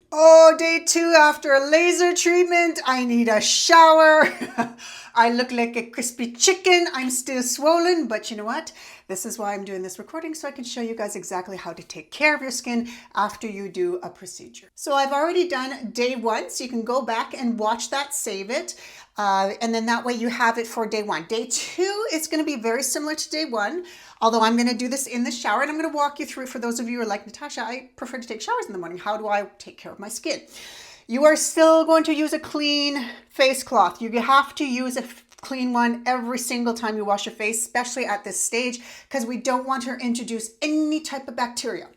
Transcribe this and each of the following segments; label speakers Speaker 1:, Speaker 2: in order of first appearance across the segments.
Speaker 1: Oh, day 2 after a laser treatment. I need a shower. I look like a crispy chicken. I'm still swollen, but you know what? This is why I'm doing this recording, so I can show you guys exactly how to take care of your skin after you do a procedure. So I've already done day 1, so you can go back and watch that, save it. And then that way you have it for day 1. Day 2 is going to be very similar to day 1, although I'm going to do this in the shower, and I'm going to walk you through, for those of you who are like, Natasha, I prefer to take showers in the morning. How do I take care of my skin? You are still going to use a clean face cloth. You have to use a clean one every single time you wash your face, especially at this stage, because we don't want to introduce any type of bacteria.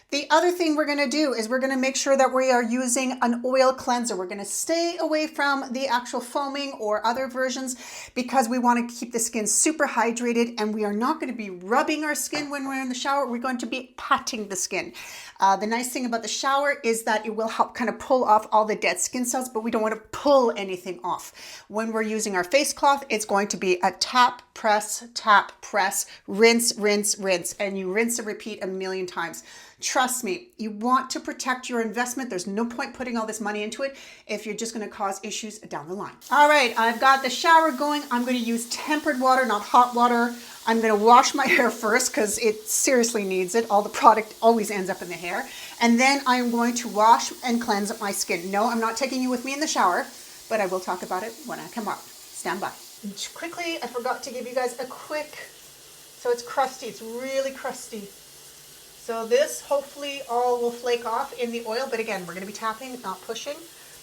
Speaker 1: The other thing we're going to do is we're going to make sure that we are using an oil cleanser. We're going to stay away from the actual foaming or other versions because we want to keep the skin super hydrated, and we are not going to be rubbing our skin when we're in the shower. We're going to be patting the skin. The nice thing about the shower is that it will help kind of pull off all the dead skin cells, but we don't want to pull anything off. When we're using our face cloth, it's going to be a tap, press, rinse, rinse, rinse, and you rinse and repeat a million times. Trust me, you want to protect your investment. There's no point putting all this money into it if you're just going to cause issues down the line. All right, I've got the shower going. I'm going to use tempered water, not hot water. I'm going to wash my hair first because it seriously needs it. All the product always ends up in the hair. And then I'm going to wash and cleanse my skin. No, I'm not taking you with me in the shower, but I will talk about it when I come out. Stand by. Quickly, I forgot to give you guys a quick, so it's crusty. It's really crusty. So this hopefully all will flake off in the oil, but again, we're going to be tapping, not pushing.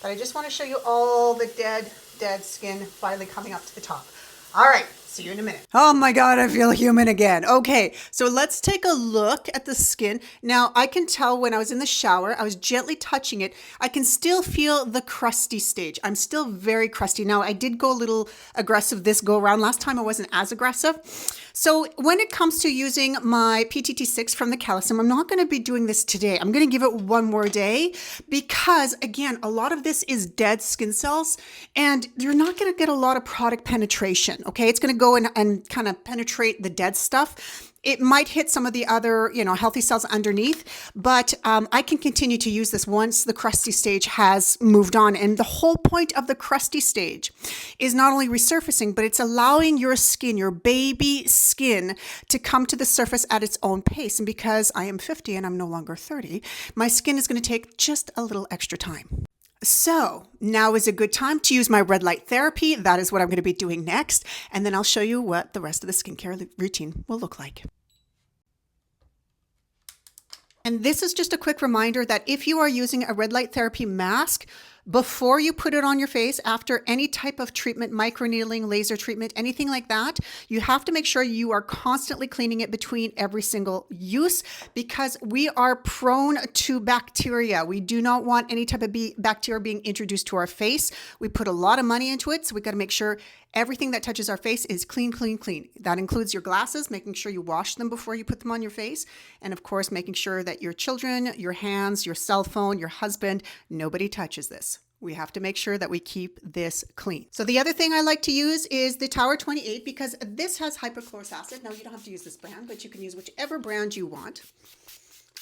Speaker 1: But I just want to show you all the dead skin finally coming up to the top. All right, see you in a minute. Oh my God, I feel human again. Okay, so let's take a look at the skin. Now, I can tell when I was in the shower, I was gently touching it. I can still feel the crusty stage. I'm still very crusty. Now, I did go a little aggressive this go around. Last time I wasn't as aggressive. So when it comes to using my PTT6 from the Calisym, I'm not going to be doing this today. I'm going to give it one more day because, again, a lot of this is dead skin cells and you're not going to get a lot of product penetration, okay? It's going to go in and kind of penetrate the dead stuff. It might hit some of the other, healthy cells underneath, but I can continue to use this once the crusty stage has moved on. And the whole point of the crusty stage is not only resurfacing, but it's allowing your skin, your baby skin, to come to the surface at its own pace. And because I am 50 and I'm no longer 30, my skin is going to take just a little extra time. So now is a good time to use my red light therapy. That is what I'm going to be doing next. And then I'll show you what the rest of the skincare routine will look like. And this is just a quick reminder that if you are using a red light therapy mask, before you put it on your face, after any type of treatment, microneedling, laser treatment, anything like that, you have to make sure you are constantly cleaning it between every single use because we are prone to bacteria. We do not want any type of bacteria being introduced to our face. We put a lot of money into it, so we got to make sure everything that touches our face is clean, clean, clean. That includes your glasses, making sure you wash them before you put them on your face. And of course, making sure that your children, your hands, your cell phone, your husband, nobody touches this. We have to make sure that we keep this clean. So the other thing I like to use is the Tower 28 because this has hypochlorous acid. Now you don't have to use this brand, but you can use whichever brand you want.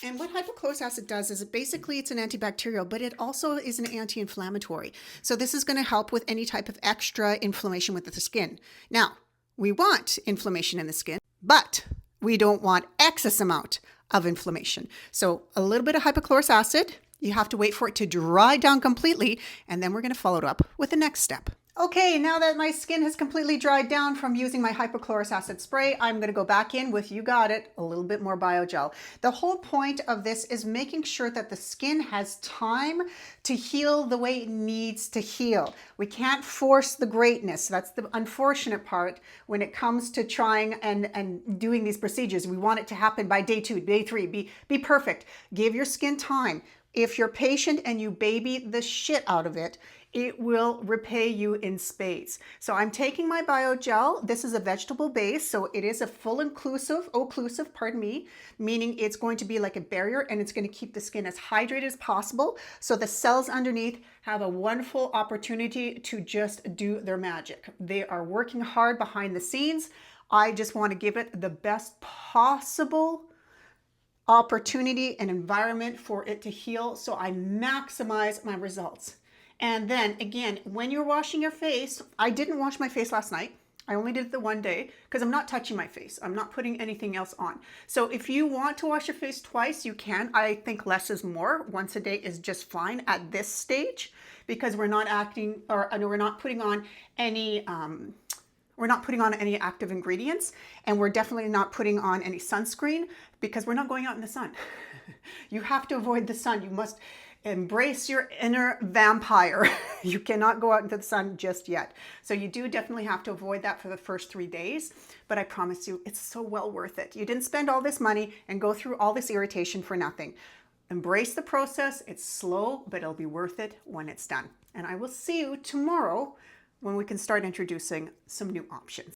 Speaker 1: And what hypochlorous acid does is basically it's an antibacterial, but it also is an anti-inflammatory. So this is going to help with any type of extra inflammation with the skin. Now, we want inflammation in the skin, but we don't want excess amount of inflammation. So a little bit of hypochlorous acid, you have to wait for it to dry down completely, and then we're going to follow it up with the next step. Okay, now that my skin has completely dried down from using my hypochlorous acid spray, I'm going to go back in with, you got it, a little bit more biogel. The whole point of this is making sure that the skin has time to heal the way it needs to heal. We can't force the greatness. That's the unfortunate part when it comes to trying and doing these procedures. We want it to happen by day 2, day 3, be perfect. Give your skin time. If you're patient and you baby the shit out of it, it will repay you in spades. So I'm taking my biogel. This is a vegetable base, so it is a full occlusive, meaning it's going to be like a barrier and it's going to keep the skin as hydrated as possible. So the cells underneath have a wonderful opportunity to just do their magic. They are working hard behind the scenes. I just want to give it the best possible opportunity and environment for it to heal, so I maximize my results. And then again, when you're washing your face, I didn't wash my face last night. I only did it the one day because I'm not touching my face. I'm not putting anything else on. So if you want to wash your face twice, you can. I think less is more. Once a day is just fine at this stage, because we're not putting on any active ingredients, and we're definitely not putting on any sunscreen because we're not going out in the sun. You have to avoid the sun. You must embrace your inner vampire. You cannot go out into the sun just yet. So you do definitely have to avoid that for the first 3 days, but I promise you, it's so well worth it. You didn't spend all this money and go through all this irritation for nothing. Embrace the process. It's slow, but it'll be worth it when it's done. And I will see you tomorrow when we can start introducing some new options.